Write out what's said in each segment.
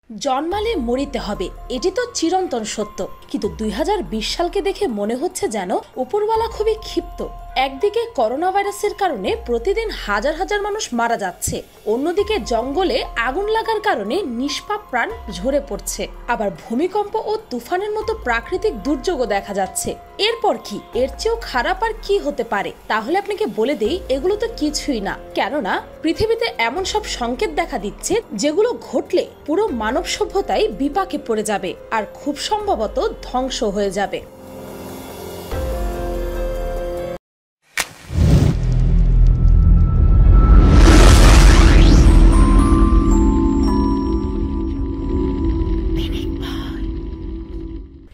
জন্মালে মরিতে হবে, এটি তো চিরন্তন সত্য। কিন্তু ২০২০ সালকে দেখে মনে হচ্ছে যেন উপরওয়ালা খুবই ক্ষিপ্ত। একদিকে করোনা ভাইরাসের কারণে প্রতিদিন হাজার হাজার মানুষ মারা যাচ্ছে, অন্যদিকে জঙ্গলে আগুন লাগার কারণে নিষ্পাপ প্রাণ ঝরে পড়ছে, আবার ভূমিকম্প ও তুফানের মতো প্রাকৃতিক দুর্যোগও দেখা যাচ্ছে। এরপর কি? এর চেয়েও খারাপ আর কি হতে পারে? তাহলে আপনাকে বলে দেই, এগুলো তো কিছুই না। কেননা পৃথিবীতে এমন সব সংকেত দেখা দিচ্ছে যেগুলো ঘটলে পুরো মানব সভ্যতাই বিপাকে পড়ে যাবে আর খুব সম্ভবত ধ্বংস হয়ে যাবে।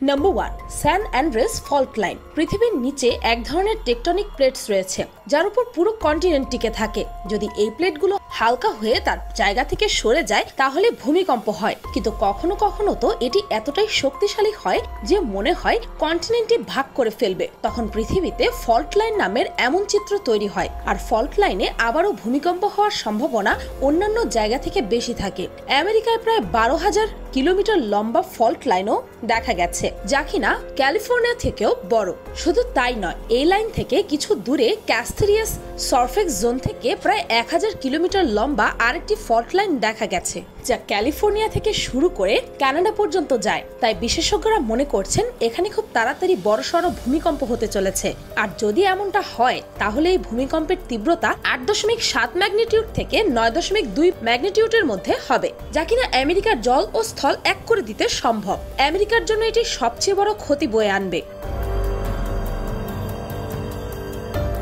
নাম্বার 1, স্যান অ্যান্ড্রেস ফল্ট লাইন। পৃথিবীর নিচে এক ধরনের টেকটনিক প্লেটস রয়েছে যার উপর পুরো কন্টিনেন্ট টিকে থাকে। যদি এই প্লেটগুলো হালকা হয়ে তার জায়গা থেকে সরে যায় তাহলে ভূমিকম্প হয়, কিন্তু কখনো কখনো তো এটি এতটাই শক্তিশালী হয় যে মনে হয় কন্টিনেন্টটি ভাগ করে ফেলবে। তখন পৃথিবীতে ফল্ট লাইন নামের এমন চিত্র তৈরি হয়, আর ফল্ট লাইনে আবারও ভূমিকম্প হওয়ার সম্ভাবনা অন্যান্য জায়গা থেকে বেশি থাকে। আমেরিকায় প্রায় ১২,০০০ কিলোমিটার লম্বা ফল্ট লাইনও দেখা গেছে, যা কিনা ক্যালিফোর্নিয়া থেকেও বড়। শুধু তাই নয়, এই লাইন থেকে কিছু দূরে ক্যাস্থেরিয়াস সারফেক্স জোন থেকে প্রায় ১,০০০ কিলোমিটার লম্বা আরেকটি ফল্ট লাইন দেখা গেছে, যা ক্যালিফোর্নিয়া থেকে শুরু করে কানাডা পর্যন্ত যায়। তাই বিশেষজ্ঞরা মনে করছেন এখানে খুব তাড়াতাড়ি বড়সড় ভূমিকম্প হতে চলেছে। আর যদি এমনটা হয় তাহলে এই ভূমিকম্পের তীব্রতা ৮.৭ ম্যাগনিটিউড থেকে ৯.২ ম্যাগনিটিউডের মধ্যে হবে, যা কিনা আমেরিকার জল ও স্থল এক করে দিতে সম্ভব। আমেরিকার জন্য এটি সবচেয়ে বড় ক্ষতি বয়ে আনবে।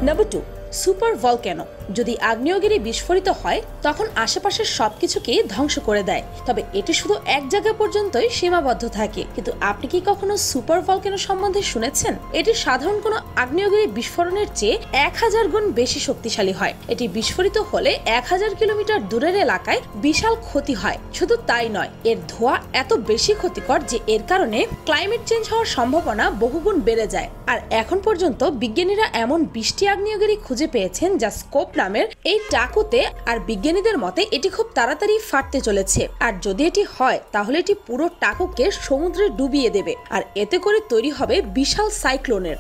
Number 2, super volcano. যদি আগ্নেয়গিরি বিস্ফোরিত হয় তখন আশেপাশের সবকিছুকে ধ্বংস করে দেয়, তবে এটি শুধু এক জায়গা পর্যন্তই সীমাবদ্ধ থাকে। কিন্তু আপনি কি কখনো সুপার ভলক্যানো সম্বন্ধে শুনেছেন? এটি সাধারণ কোনো আগ্নেয়গিরি বিস্ফোরণের চেয়ে ১,০০০ গুণ বেশি শক্তিশালী হয়। এটি বিস্ফোরিত হলে ১,০০০ কিলোমিটার দূরের এলাকায় বিশাল ক্ষতি হয়। শুধু তাই নয়, এর ধোঁয়া এত বেশি ক্ষতিকর যে এর কারণে ক্লাইমেট চেঞ্জ হওয়ার সম্ভাবনা বহুগুণ বেড়ে যায়। আর এখন পর্যন্ত বিজ্ঞানীরা এমন ২০টি আগ্নেয়গিরি খুঁজে পেয়েছেন যা স্কোপ নামের এই টাকুতে, আর বিজ্ঞানীদের মতে এটি খুব তাড়াতাড়ি ফাটতে চলেছে। আর যদি এটি হয় তাহলে এটি পুরো টাকুকে সমুদ্রে ডুবিয়ে দেবে, আর এতে করে তৈরি হবে বিশাল সাইক্লোনের।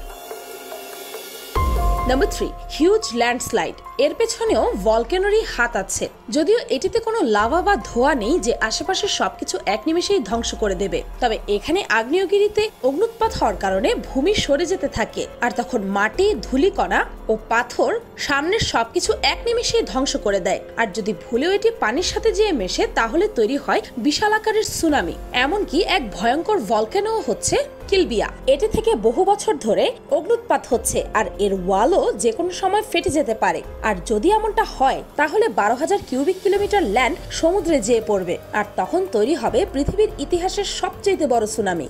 Number 3, huge landslide. এর পেছনেও ভলক্যানোরই হাত আছে। যদিও এটিতে কোনো লাভা বা ধোঁয়া নেই যে আশেপাশের সবকিছু এক নিমেষেই ধ্বংস করে দেবে, তবে এখানে আগ্নেয়গিরিতে অগ্নুৎপাত হওয়ার কারণে ভূমি সরে যেতে থাকে, আর তখন মাটি, ধূলিকণা ও পাথর সামনের সবকিছু এক নিমেষেই ধ্বংস করে দেয়। আর যদি ভুলেও এটি পানির সাথে যেয়ে মেশে তাহলে তৈরি হয় বিশাল আকারের সুনামি। এমনকি এক ভয়ঙ্কর ভলক্যানো হচ্ছে কিলবিয়া। এটি থেকে বহু বছর ধরে অগ্নুৎপাত হচ্ছে, আর এর ওয়ালও যে কোনো সময় ফেটে যেতে পারে। আর যদি এমনটা হয় তাহলে ১২,০০০ কিউবিক কিলোমিটার ল্যান্ড সমুদ্রে যেয়ে পড়বে, আর তখন তৈরি হবে পৃথিবীর ইতিহাসের সবচেয়ে বড় সুনামি।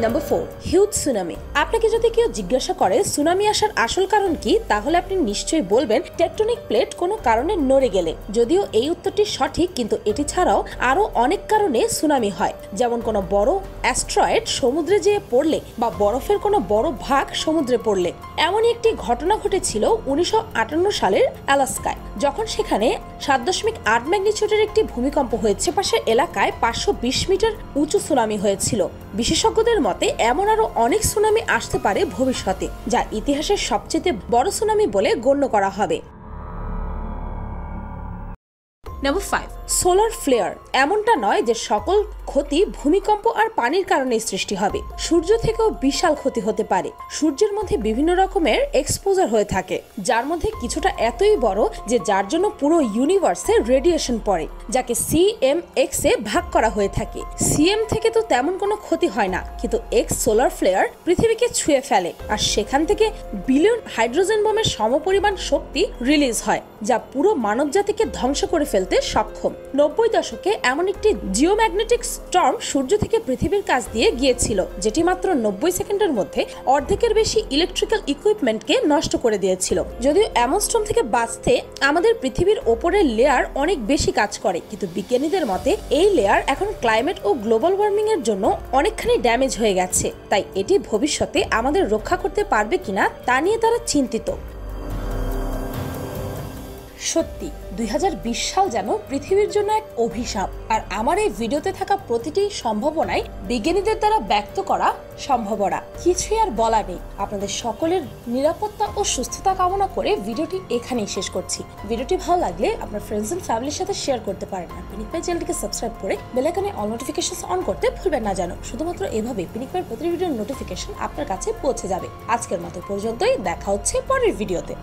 Number 4, huge tsunami. আপনাকে যদি কেউ জিজ্ঞাসা করে সুনামি আসার আসল কারণ কি, তাহলে আপনি নিশ্চয়ই বলবেন টেকটনিক প্লেট কোনো কারণে নড়ে গেলে। যদিও এই উত্তরটি সঠিক, কিন্তু এটি ছাড়াও আরো অনেক কারণে সুনামি হয়, যেমন কোনো বড় অ্যাস্ট্রয়েড সমুদ্রে যেয়ে পড়লে বা বরফের কোনো বড় ভাগ সমুদ্রে পড়লে। এমনই একটি ঘটনা ঘটেছিল ১৯৫৮ সালের আলাস্কায়, যখন সেখানে ৭.৮ ম্যাগনিটিউডের একটি ভূমিকম্প হয়েছে। পাশের এলাকায় ৫২০ মিটার উঁচু সুনামি হয়েছিল। বিশেষজ্ঞদের মতে এমন আরো অনেক সুনামি আসতে পারে ভবিষ্যতে, যা ইতিহাসের সবচেয়ে বড় সুনামি বলে গণ্য করা হবে। Number 5, solar flair. এমনটা নয় যে সকল ক্ষতি ভূমিকম্প আর পানির কারণে সৃষ্টি হবে। সূর্য থেকেও বিশাল ক্ষতি হতে পারে। সূর্যের মধ্যে বিভিন্ন রকমের এক্সপোজার হয়ে থাকে, যার মধ্যে কিছুটা এতই বড় যে যার জন্য পুরো ইউনিভার্সে রেডিয়েশন পড়ে, যাকে CMX এ ভাগ করা হয়ে থাকে। CM থেকে তো তেমন কোনো ক্ষতি হয় না, কিন্তু এক্স সোলার ফ্লেয়ার পৃথিবীকে ছুঁয়ে ফেলে, আর সেখান থেকে বিলিয়ন হাইড্রোজেন বোমের সমপরিমাণ শক্তি রিলিজ হয়, যা পুরো মানবজাতিকে ধ্বংস করে ফেলতে সক্ষম। ৯০ দশকে এমন একটি জিওম্যাগনেটিক স্টর্ম সূর্য থেকে পৃথিবীর কাছ দিয়ে গিয়েছিল, যেটি মাত্র ৯০ সেকেন্ডের মধ্যে অর্ধেকের বেশি ইলেকট্রিক্যাল ইকুইপমেন্টকে নষ্ট করে দিয়েছিল। যদিও এমন স্টর্ম থেকে বাঁচতে আমাদের পৃথিবীর ওপরের লেয়ার অনেক বেশি কাজ করে, কিন্তু বিজ্ঞানীদের মতে এই লেয়ার এখন ক্লাইমেট ও গ্লোবাল ওয়ার্মিং এর জন্য অনেকখানি ড্যামেজ হয়ে গেছে। তাই এটি ভবিষ্যতে আমাদের রক্ষা করতে পারবে কিনা তা নিয়ে তারা চিন্তিত। সত্যি 2020 সাল যেন পৃথিবীর জন্য এক অভিশাপ। আর আমার এই ভিডিওতে থাকা প্রতিটি সম্ভাবনাই বিজ্ঞানীদের দ্বারা ব্যক্ত করা সম্ভাবনা। কিছুই আর বলা নেই। আপনাদের সকলের নিরাপত্তা ও সুস্থতা কামনা করে ভিডিওটি এখানেই শেষ করছি। ভিডিওটি ভালো লাগলে আপনার ফ্রেন্ডস এন্ড ফ্যামিলির সাথে শেয়ার করতে পারেন। আর পিনিক পাই চ্যানেলটিকে সাবস্ক্রাইব করে বেল আইকনে অল নোটিফিকেশনস অন করতে ভুলবেন না যেন। শুধুমাত্র এভাবে পিনিক পাইয়ের প্রতি ভিডিওর নোটিফিকেশন আপনার কাছে পৌঁছে যাবে। আজকের মতো পর্যন্তই, দেখা হচ্ছে পরের ভিডিওতে।